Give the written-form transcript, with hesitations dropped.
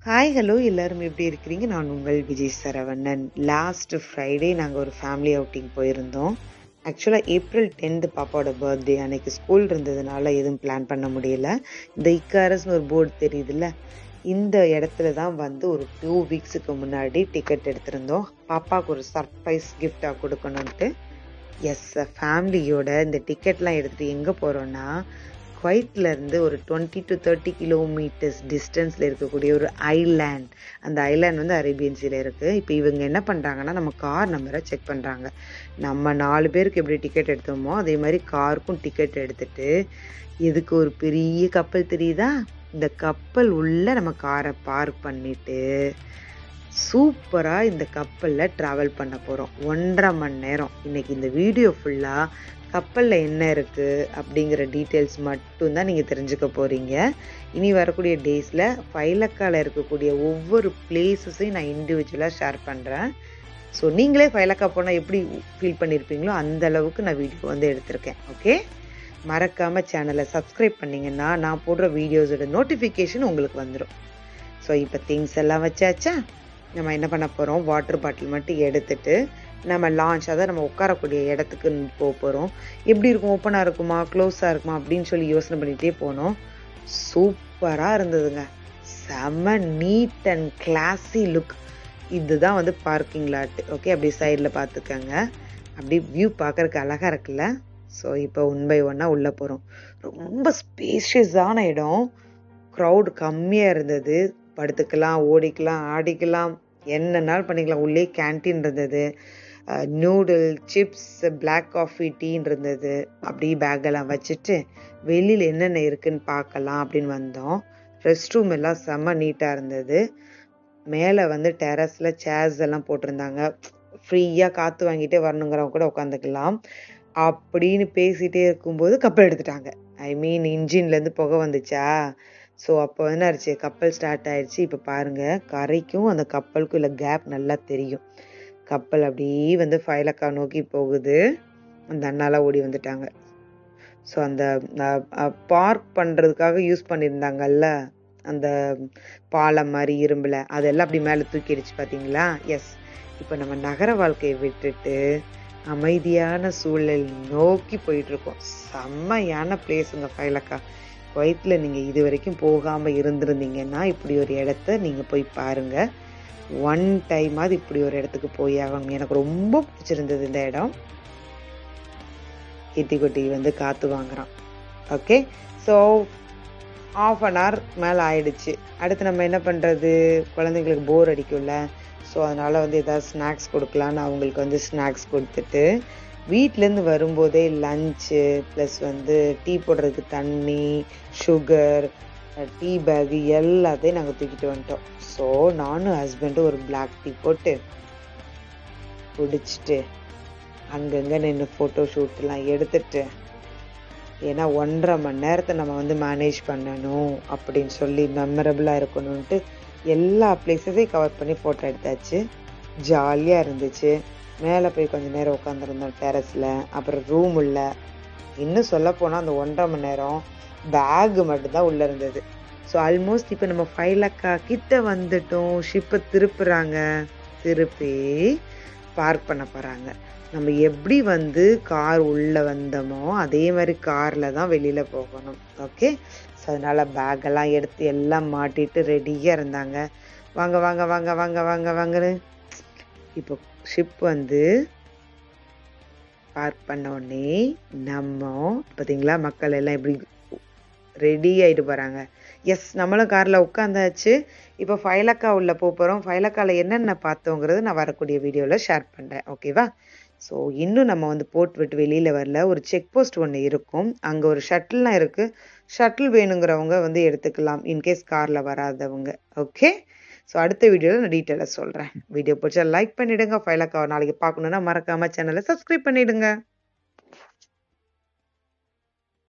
Hi hello எல்லாரும் எப்படி இருக்கிறீங்க? நான் உங்கள் விஜய் சரவணன். லாஸ்ட் ஃப்ரைடே நாங்கள் ஒரு ஃபேமிலி அவுட்டிங் போயிருந்தோம். ஆக்சுவலாக ஏப்ரல் 10th பாப்பாவோட பர்த்டே. அன்னைக்கு ஸ்கூல் இருந்ததுனால எதுவும் பிளான் பண்ண முடியல. இந்த இக்காரஸ்னு ஒரு போர்டு தெரியுதுல்ல, இந்த இடத்துல தான் வந்து ஒரு 2 வீக்ஸுக்கு முன்னாடி டிக்கெட் எடுத்திருந்தோம். பாப்பாவுக்கு ஒரு சர்ப்ரைஸ் கிஃப்டாக கொடுக்கணுன்ட்டு. எஸ், ஃபேமிலியோட இந்த டிக்கெட்லாம் எடுத்துகிட்டு எங்கே போகிறோன்னா, குவைத்லேருந்து ஒரு 20 to 30 கிலோமீட்டர்ஸ் டிஸ்டன்ஸில் இருக்கக்கூடிய ஒரு ஐலேண்ட். அந்த ஐலேண்ட் வந்து அரேபியன் சீல இருக்குது. இப்போ இவங்க என்ன பண்ணுறாங்கன்னா, நம்ம கார் நம்பரை செக் பண்ணுறாங்க. நம்ம 4 பேருக்கு எப்படி டிக்கெட் எடுத்தோமோ அதே மாதிரி காருக்கும் டிக்கெட் எடுத்துட்டு, இதுக்கு ஒரு பெரிய கப்பல் தெரியுதா, இந்த கப்பல் உள்ள நம்ம காரை பார்க் பண்ணிட்டு சூப்பராக இந்த கப்பலில் ட்ராவல் பண்ண போகிறோம். 1.5 மணி நேரம். இன்னைக்கு இந்த வீடியோ ஃபுல்லாக கப்பலில் என்ன இருக்குது அப்படிங்கிற டீட்டெயில்ஸ் மட்டும்தான் நீங்கள் தெரிஞ்சுக்க போகிறீங்க. இனி வரக்கூடிய டேஸில் ஃபைலக்காவில் இருக்கக்கூடிய ஒவ்வொரு பிளேஸஸையும் நான் இண்டிவிஜுவலாக ஷேர் பண்ணுறேன். ஸோ நீங்களே ஃபைலக்கா போனால் எப்படி ஃபீல் பண்ணியிருப்பீங்களோ அந்த அளவுக்கு நான் வீடியோ வந்து எடுத்திருக்கேன். ஓகே, மறக்காமல் சேனலை சப்ஸ்கிரைப் பண்ணிங்கன்னா நான் போடுற வீடியோஸோட நோட்டிஃபிகேஷன் உங்களுக்கு வந்துடும். ஸோ இப்போ திங்ஸ் எல்லாம் வச்சாச்சா, நம்ம என்ன பண்ண போகிறோம், வாட்டர் பாட்டில் மட்டும் எடுத்துட்டு நம்ம லான்ச், அதாவது நம்ம உட்காரக்கூடிய இடத்துக்கு போக போகிறோம். எப்படி இருக்கும், ஓப்பனாக இருக்குமா க்ளோஸாக இருக்குமா அப்படின்னு சொல்லி யோசனை பண்ணிகிட்டே போனோம். சூப்பராக இருந்ததுங்க. செம்ம நீட் அண்ட் கிளாஸி லுக். இதுதான் வந்து பார்க்கிங் லாட். ஓகே, அப்படி சைடில் பார்த்துக்கங்க. அப்படி வியூ பார்க்கறதுக்கு அழகாக இருக்குல்ல. ஸோ இப்போ 1 by 1 உள்ளே போகிறோம். ரொம்ப ஸ்பேஷியஸான இடம். க்ரௌட் கம்மியாக இருந்தது. படுத்துக்கலாம், ஓடிக்கலாம், ஆடிக்கலாம், என்னன்னாலும் பண்ணிக்கலாம். உள்ளே கேன்டீன் இருந்தது. நூடுல், சிப்ஸ், பிளாக் காஃபி, டீன்னு இருந்தது. அப்படியே பேக்கெல்லாம் வச்சுட்டு வெளியில் என்னென்ன இருக்குன்னு பார்க்கலாம் அப்படின்னு வந்தோம். ரெஸ்ட் ரூம் எல்லாம் செம்ம நீட்டாக இருந்தது. மேலே வந்து டெரஸில் சேர்ஸ் எல்லாம் போட்டிருந்தாங்க. ஃப்ரீயாக காற்று வாங்கிட்டே வரணுங்கிறவங்க கூட உட்காந்துக்கலாம். அப்படின்னு பேசிகிட்டே இருக்கும்போது கப்பல் எடுத்துட்டாங்க. ஐ மீன் இன்ஜின்லேருந்து புகை வந்துச்சா. ஸோ அப்போ என்ன ஆயிடுச்சு, கப்பல் ஸ்டார்ட் ஆயிடுச்சு. இப்போ பாருங்கள், கரைக்கும் அந்த கப்பலுக்கும் இல்லை கேப் நல்லா தெரியும். கப்பல் அப்படியே வந்து ஃபைலக்கா நோக்கி போகுது. அந்த அண்ணாலாம் ஓடி வந்துட்டாங்க. ஸோ அந்த பார்க் பண்ணுறதுக்காக யூஸ் பண்ணியிருந்தாங்கல்ல அந்த பாலம் மாதிரி இரும்பில், அதெல்லாம் அப்படி மேலே தூக்கிடுச்சு பார்த்தீங்களா. எஸ், இப்போ நம்ம நகர வாழ்க்கையை விட்டுட்டு அமைதியான சூழல் நோக்கி போயிட்டுருக்கோம். செம்மையான பிளேஸுங்க ஃபைலக்கா. குவைத்தில் நீங்கள் இது வரைக்கும் போகாமல் இருந்திருந்தீங்கன்னா இப்படி ஒரு இடத்த நீங்கள் போய் பாருங்கள். 1 டைமாவது இப்படி ஒரு இடத்துக்கு போய் ஆகணும். எனக்கு ரொம்ப பிடிச்சிருந்தது இந்த இடம். கிட்டி வந்து காற்று வாங்குறான். ஓகே, ஸோ 1/2 hour மேலே ஆயிடுச்சு. அடுத்து நம்ம என்ன பண்ணுறது, குழந்தைங்களுக்கு போர் அடிக்கும்ல. ஸோ அதனால் வந்து ஏதாவது ஸ்நாக்ஸ் கொடுக்கலான்னு அவங்களுக்கு வந்து ஸ்நாக்ஸ் கொடுத்துட்டு, வீட்டிலேருந்து வரும்போதே லஞ்சு ப்ளஸ் வந்து டீ போடுறதுக்கு தண்ணி, சுகர், டீ பேகு எல்லாத்தையும் நாங்கள் தூக்கிட்டு வந்துட்டோம். ஸோ நானும் ஹஸ்பண்டும் ஒரு பிளாக் டீ போட்டு குடிச்சிட்டு அங்கங்கே நின்று ஃபோட்டோ ஷூட்லாம் எடுத்துட்டு, ஏன்னா 1.5 மணி நேரத்தை நம்ம வந்து மேனேஜ் பண்ணணும் அப்படின்னு சொல்லி மெமரபுளாக இருக்கணும்ன்ட்டு எல்லா பிளேஸஸையும் கவர் பண்ணி ஃபோட்டோ எடுத்தாச்சு. ஜாலியாக இருந்துச்சு. மேலே போய் கொஞ்சம் நேரம் உட்காந்துருந்தோம் டெரஸில். அப்புறம் ரூம் உள்ள, இன்னும் சொல்லப்போனால் அந்த 1.5 மணி நேரம் பேகு மட்டும்தான் உள்ளே இருந்தது. ஸோ ஆல்மோஸ்ட் இப்போ நம்ம ஃபைலக்கா கிட்ட வந்துட்டோம். ஷிப்பை திருப்பி பார்க் பண்ண போகிறாங்க. நம்ம எப்படி வந்து கார் உள்ளே வந்தோமோ அதே மாதிரி காரில் தான் வெளியில் போகணும். ஓகே, ஸோ அதனால் பேக்கெல்லாம் எடுத்து எல்லாம் மாட்டிட்டு ரெடியாக இருந்தாங்க. வாங்க வாங்க வாங்க வாங்க வாங்க வாங்கன்னு. இப்போ ஷிப் வந்து பார்க் பண்ண உடனே நம்ம பார்த்தீங்களா, மக்கள் எல்லாம் எப்படி ரெடி ஆகிட்டு போகிறாங்க. எஸ், நம்மளும் காரில் உட்காந்தாச்சு. இப்போ ஃபைலக்கா உள்ள போகிறோம். ஃபைலக்காவில் என்னென்ன பார்த்தோங்கிறது நான் வரக்கூடிய வீடியோவில் ஷேர் பண்ணுறேன். ஓகேவா. ஸோ இன்னும் நம்ம வந்து போர்ட் விட்டு வெளியில் வரல. ஒரு செக் போஸ்ட் ஒன்று இருக்கும். அங்கே ஒரு ஷட்டில்லாம் இருக்குது. ஷட்டில் வேணுங்கிறவங்க வந்து எடுத்துக்கலாம், இன்கேஸ் காரில் வராதவங்க. ஓகே, ஸோ அடுத்த வீடியோவில் நான் டீட்டெயிலாக சொல்கிறேன். வீடியோ பிடிச்சா லைக் பண்ணிவிடுங்க. ஃபைலக்காவை நாளைக்கு பார்க்கணுன்னா மறக்காமல் சேனலை சப்ஸ்கிரைப் பண்ணிவிடுங்க.